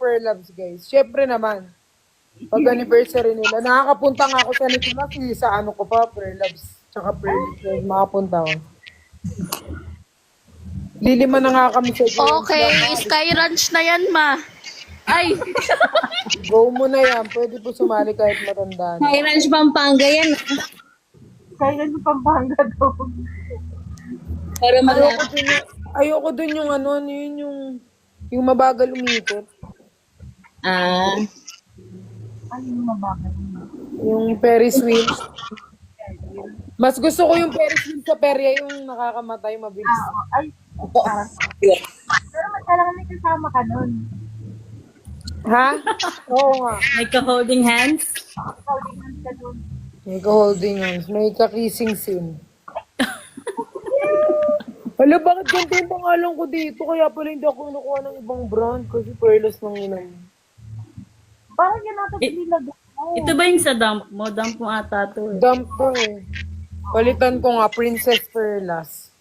Pearl Loves, guys. Syempre naman, pag anniversary nila, nakakapunta nga ako sa nila sa ano ko pa, Pearl Loves, tsaka Pearl Loves, makapunta ako. Lilima na nga kami sa James Okay, lang. Sky Ranch na yan, ma. Ay, Go mo na yan. Pwede po sumali kahit matanda na. High Ranch Pampanga yan. Kaya sa Pampanga daw. Para Ayoko dun yung ano yun yung mabagal umikot. Ano yung mabakal? Yung Ferris wheel. Mas gusto ko yung Ferris wheel sa perya, yung nakakamatay mabilis. Ay, parang. Pero kailangan may kasama ka nun. Ha? Oo nga. may ka-holding hands. Holding hands ka dun. May ka-holding hands. May ka-kissing scene. Hala, bakit ganito yung pangalan ko dito? Kaya pala hindi ako nakuha ng ibang brand kasi Pearless lang yun. Parang yan natin nilagay mo. Ito ba yung sa dump mo? Dump mo ata to. Dump ko eh. Palitan ko nga, Princess Perlas.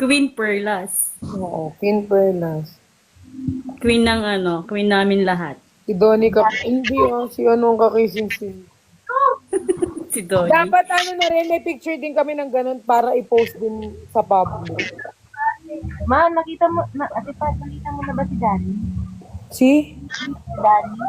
Queen Perlas. Oo, Queen Perlas. Queen ng ano, queen namin lahat. Si Donnie hindi si ano ang ka-kissing scene. Si Donnie. Dapat ano na rin, may picture din kami ng ganun para i-post din sa public. Ma, nakita mo, Ate Pat, nakita mo na ba si Danny? Si? Danny?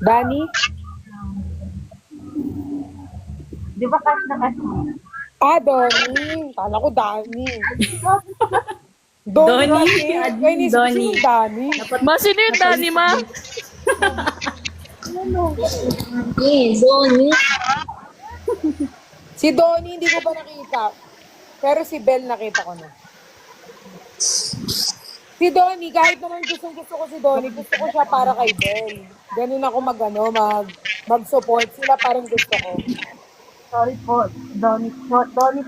Danny? Di ba cash na cash mo? Ah, Donnie. Kala ko Danny. Donnie? Kaya ni Donnie. si Danny. ma, sino yung Danny, ma? Donnie. Si Donnie hindi ko pa nakita. Pero si Belle nakita ko na. Si Donnie, kahit naman gusto ko si Donnie, gusto ko siya para kay Belle. Ganun ako mag-support sila, parang gusto ko. Sorry po, Donnie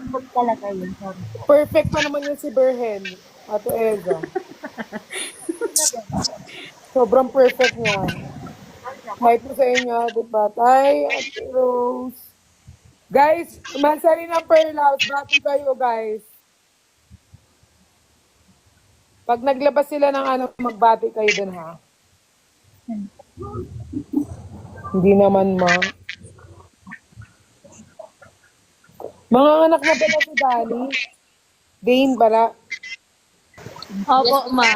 po talaga yun. Sorry po. Perfect pa naman yun si Berhen. Ato Eza. Sobrang perfect niya. Kahit po sa inyo, Ate Pat. Ay, Ate Rose. Guys, masari ng Pearl House. Bati kayo, guys. Pag naglabas sila ng ano, magbati kayo dun, ha? Hindi naman, ma. Mga anak na pala si Danny. Dane pala. Opo, ma.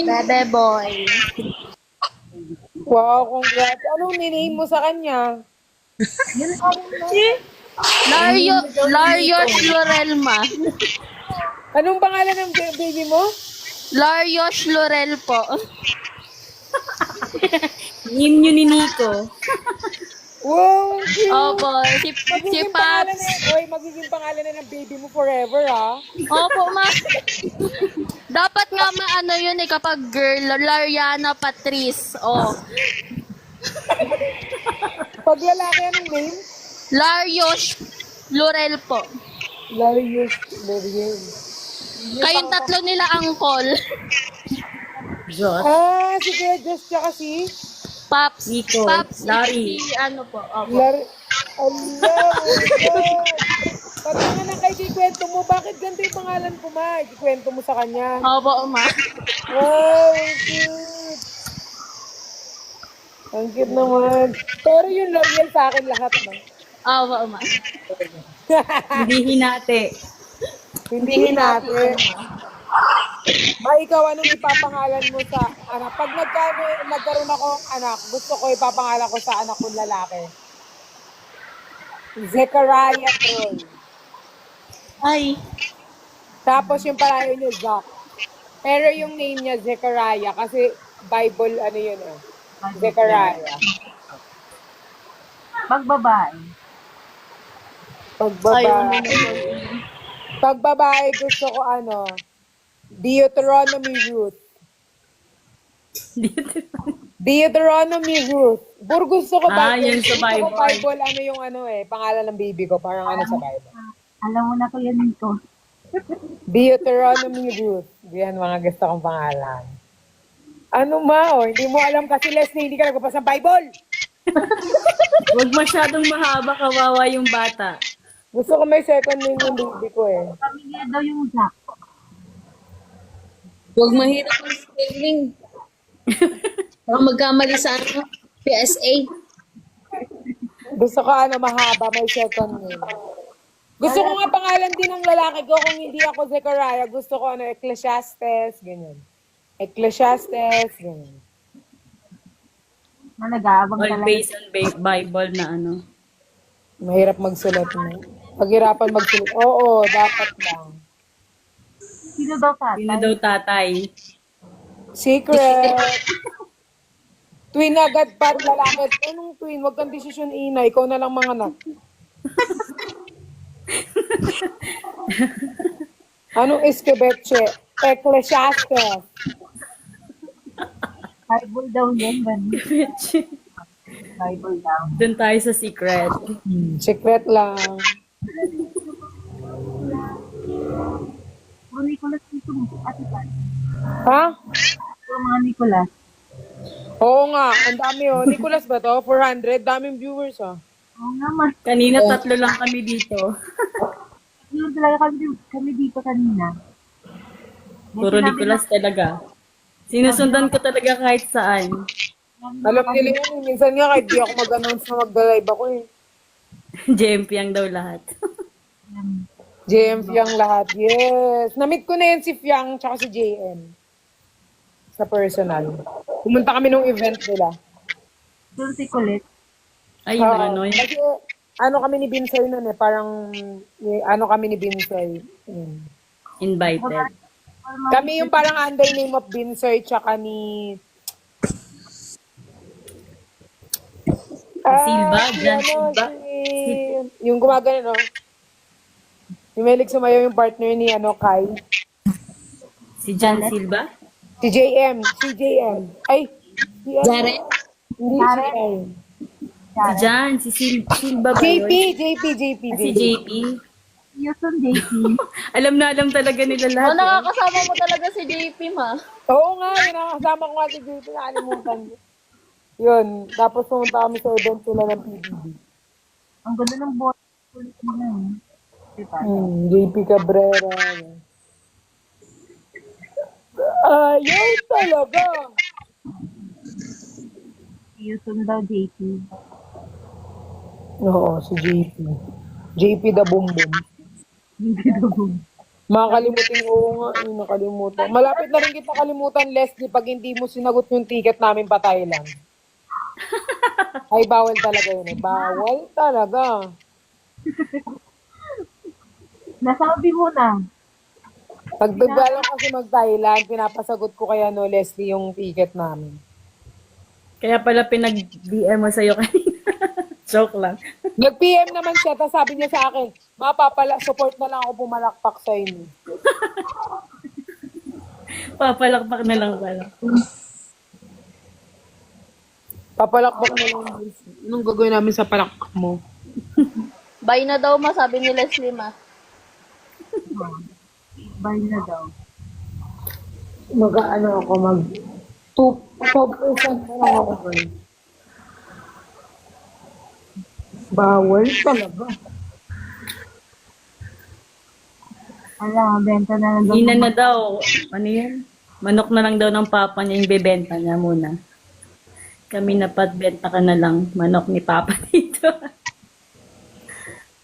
Bebe boy. Wow, congrats. Anong niname mo sa kanya? Larios Lorel, ma. Anong pangalan ng baby mo? Larios Lorel po. Name nyo ni Nico. Wow, cute. Opo, si Magiging pangalan Paps. na, magiging pangalan na ng baby mo forever, ha? Opo, ma. Dapat nga ano yun kapag girl, Lariana Patrice. Oh. Pag lalaki, anong name? Larios Lorel po. Larios Loriel. Kayong tatlo nila angkol. Josh. Ah, si Kuya Josh tsaka si Paps. Nico, Paps. Larry. Si ano po. Opo. Allah, my God. Pati nga na kay kikwento mo, bakit ganito yung pangalan ko, ma? Kikwento mo sa kanya. Opo, ma. Wow, cute. Ang cute naman. Pero yung L'Oreal sa akin lahat, ma. Opo, ma. Hindi hinati. Hindi natin. Ma, ikaw anong ipapangalan mo sa anak? Pag nagkaroon akong anak, gusto ko ipapangalan ko sa anak kong lalaki. Zechariah Troy. Ay. Tapos yung palayo niya, Zach. Pero yung name niya, Zechariah, kasi Bible, ano yun eh. Zechariah. Pag babae. Pag babae, gusto ko Deuteronomy Ruth. Deuteronomy Ruth. Gusto ko Yun sa Bible. Bible, ano yung pangalan ng baby ko. Parang sa Bible. Alam mo na ko yan nito. Deuteronomy Ruth. Yan mga gusto kong pangalan. Ano hindi mo alam kasi Leslie, hindi ka nagbabasa ng Bible. Huwag masyadong mahaba, kawawa yung bata. Gusto ko may second name yung baby ko eh. Pamilya daw yung Jack. Huwag mahirap ang spelling. Baka magkamali sa PSA. Gusto ko mahaba, may second name. Gusto ko nga pangalan din ng lalaki ko kung hindi ako Zechariah. Gusto ko Ecclesiastes, ganyan. Ecclesiastes, ganyan. Na nag-aabang All talaga. based on Bible na ano. Mahirap magsulat mo. Paghirapan magsulat. Oo, dapat lang. Sino daw tatay? Sino daw tatay? Secret. Twin agad pa lalaki. Anong twin? Huwag kang desisyon ina. Ikaw na lang manganak. Anong eskebeche? Ecclesiastes. Bible daw yan, ba? Bible daw. Doon tayo sa secret. Secret lang. Puro Nicolas dito mo. Ate pa. Ha? Puro mga Nicolas. Oo nga. Ang dami oh. Nicholas ba to? 400? Daming viewers ah. Oo naman. Kanina 3 lang kami dito. Yun talaga kami dito kanina. Puro Nicolas talaga. Sinusundan ko talaga kahit saan. Alam nila yun. Minsan nga kahit di ako mag-announce na mag-live ako eh. JMP ang daw lahat. JM Fiang lahat. Yes. Namit ko na yun si Fiang tsaka si JM. Sa personal. Pumunta kami nung event nila. Doon si Colette. Ay, yung ano yun. Kasi kami ni Binsoy nun eh. Parang kami ni Binsoy. Invited. Kami yung parang under name of Binsoy tsaka ni... Silva, Jan Silva. Yung gumagano, no? Yung Melik Sumayo, yung partner ni Kai. Si Jan Silva. Si JM. Si JM. Ay! Si Jared? Hindi si JM. Si Jan, si Silva ba JP, yun? JP. Si JP. Yusun JP. Alam na alam talaga nila Oh, lahat. nakakasama mo talaga si JP, ma. Oo nga, yun ang kasama ko nga si JP. Nakalimutan niyo. Yun. Tapos pumunta kami sa event nila ng PBB. Ang ganda ng bot. Kulit mo na eh. Diba? JP Cabrera. Ayaw talaga. Yusun daw JP. Oo, si JP. JP the Bumbum. Makakalimutin, oo nga, nakalimutan. Malapit na rin kita kalimutan, Leslie, pag hindi mo sinagot yung ticket namin pa Thailand. Ay, bawal talaga yun eh. Bawal talaga. Nasabi mo na. Pag bigla kasi mag-Thailand, pinapasagot ko kaya Leslie, yung ticket namin. Kaya pala pinag-DM mo sa'yo kanina. Joke lang. Nag-PM naman siya, tapos sabi niya sa akin, support na lang ako pumalakpak sa inyo. Papalakpak na lang pala. Papalakpak na lang. Anong gagawin namin sa palakpak mo? Bye na daw, ma, sabi ni Leslie, ma. Bye na daw. Ako, 2% na lang ako, guys. Bawal talaga. Ala, benta na lang daw. Ina na daw. Ano yan? Manok na lang daw ng papa niya yung bebenta niya muna. Kami napatbenta ka na lang. Manok ni papa dito.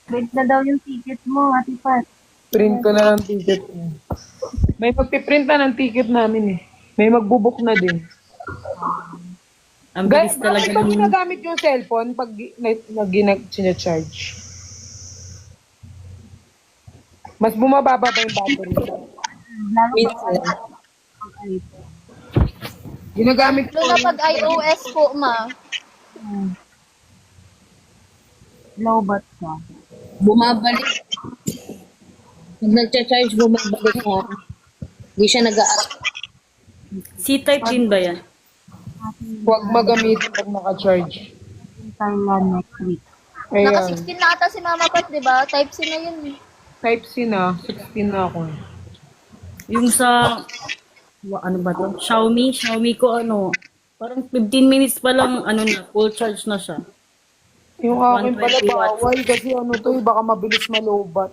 Print na daw yung ticket mo, Ate Pat. Print ko na lang ticket mo. May magpiprint na ng ticket namin eh. May magbubuk na din. Ang Guys, bilis talaga bakit ba ng... ginagamit yung cellphone pag sinacharge? Mas bumababa ba yung battery? Lalo Minsan. Ginagamit ko Lalo na pag iOS po, ma. low bat ka. Bumabalik. Pag nagcha-charge, bumabalik na. Hindi siya nag-a-up. C-type din ba yan? Huwag magamitin pag naka-charge. Thailand next week. Naka Ayan. 16 na ata si Mama Pat, di ba? Type C na yun. Type C na. 16 na ako. Yung sa... ano ba to? Xiaomi ko ano... Parang 15 minutes pa lang ano na, full charge na siya. Yung akin pala 120 watts. bawal kasi baka mabilis malobat.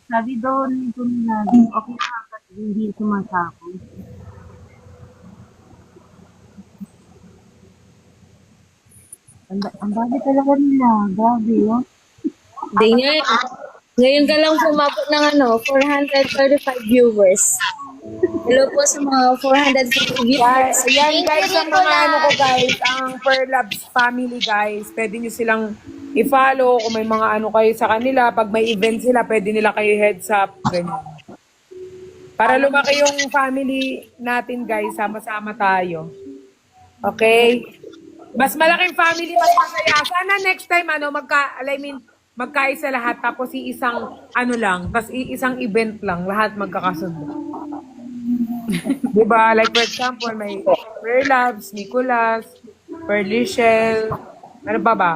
Sabi doon, ito nila, okay na kasi hindi sumasako. Ang dami talaga nila. Grabe, oh. Hindi nga. Ngayon ka lang pumabot ng 435 viewers. Hello po sa mga 450 viewers. Yan guys, Thank you, ang mga Nicolas. ano ko guys, ang Perlabs family guys, pwede nyo silang i-follow kung may mga ano kayo sa kanila. Pag may event sila, pwede nila kayo heads up. Ganyan. Para lumaki yung family natin guys, sama-sama tayo. Okay? Mas malaking family, mas masaya. Sana next time, magkaisa lahat, tapos isang, tapos isang event lang, lahat magkakasundo. Diba? Like for example, may Perlabs, Nicolas, Perlichelle, ano pa ba?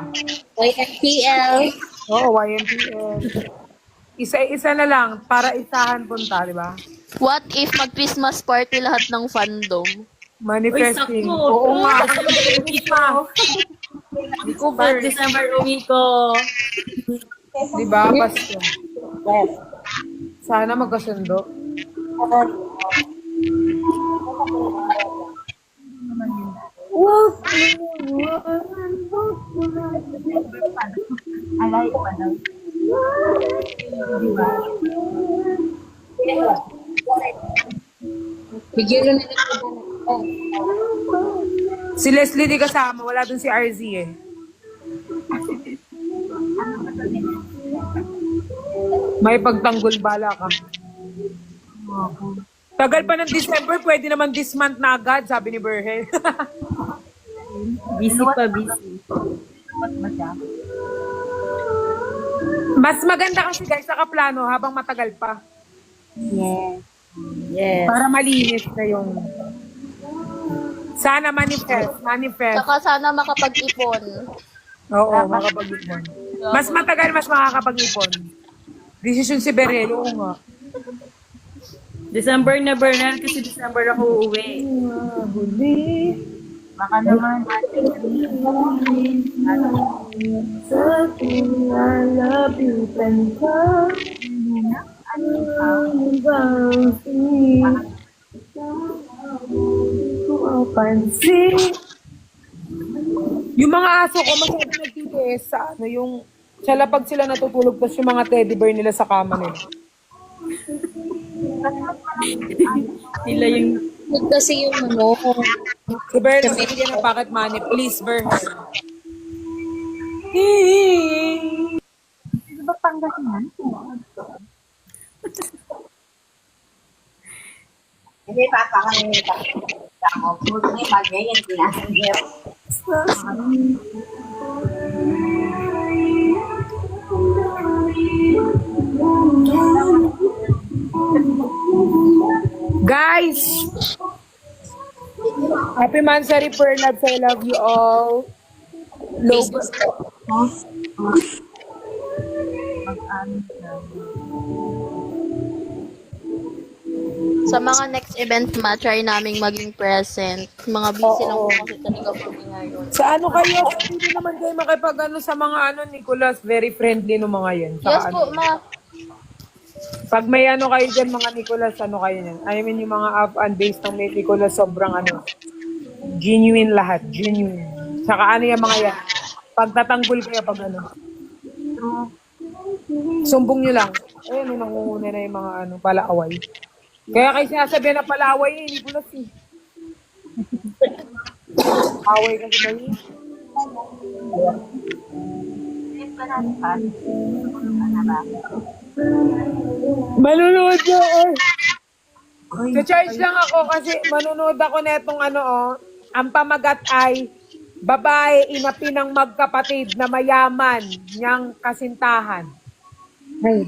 YMPL. Oo, YMPL. Isa-isa na lang, para isahan punta, di ba? What if mag-Christmas party lahat ng fandom? Manifesting. Uy, sakto. Oo nga. Di ko Pag December uwi ko. Di ba? Pasko. Sana magkasundo. Alay pa daw. Bigyan na nila ko Si Leslie di kasama. Wala dun si RZ eh. May pagtanggol bala ka. Tagal pa ng December, pwede naman this month na agad, sabi ni Berhel. Busy pa, busy. Mas maganda kasi guys, nakaplano habang matagal pa. Yes. Yes. Para malinis na yung... Sana manifest. Saka sana makapag-ipon. Oo, makapag-ipon. Mas matagal, mas makakapag-ipon. Decision si Berhel, oo nga. December na, Bernal, kasi December ako uuwi. Baka naman Sa kinalapitan ka, yung mga aso ko masyado nagtitiis sa yung sa lapag sila natutulog tapos yung mga teddy bear nila sa kama nila. Sila yung... kasi yung Si Bear, bigyan ng pocket money. Please, Bear. Ano ba Pangasinan? Hindi pa kami ako. Hindi magiging tinasanggip. Guys! Happy Mansari Perlabs. I love you all. Logo. Sa mga next event try naming maging present. Mga busy lang po kasi talaga kami ngayon. Sa ano kayo? Hindi naman kayo makipag sa mga Nicolas. Very friendly no mga yan. Yes Saka, po, pag may kayo dyan mga Nicolas, kayo yan? I mean yung mga up and base ng may Nicolas, sobrang genuine lahat. Genuine. Saka yung mga yan? Pagtatanggol kayo pag sumbong nyo lang. Ayun, nangunguna na yung mga palaaway. Kaya kayo sinasabihan na palaaway Nicolas eh. Away kasi ba yun? Manunood na Sa-charge lang ako kasi manunood ako netong ang pamagat ay babae inapinang magkapatid na mayaman niyang kasintahan. Ay.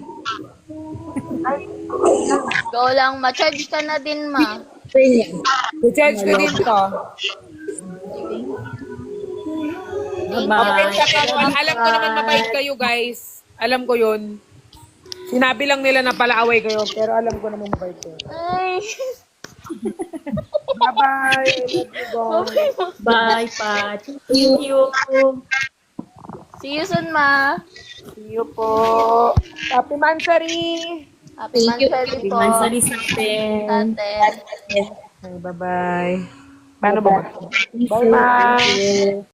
go lang, ma-charge ka na din, ma. Sa-charge ko din to. Bye. Alam ko naman mabait kayo guys. Alam ko yun. Sinabi lang nila na palaaway kayo, pero alam ko naman mabait kayo. Ay. Bye-bye. Love you guys. Bye, Pat. Thank you. See you soon, ma. See you po. Happy Mansari. Happy Mansari po. Mansari sa atin. Ate. Bye-bye. Paano ba? Bye-bye.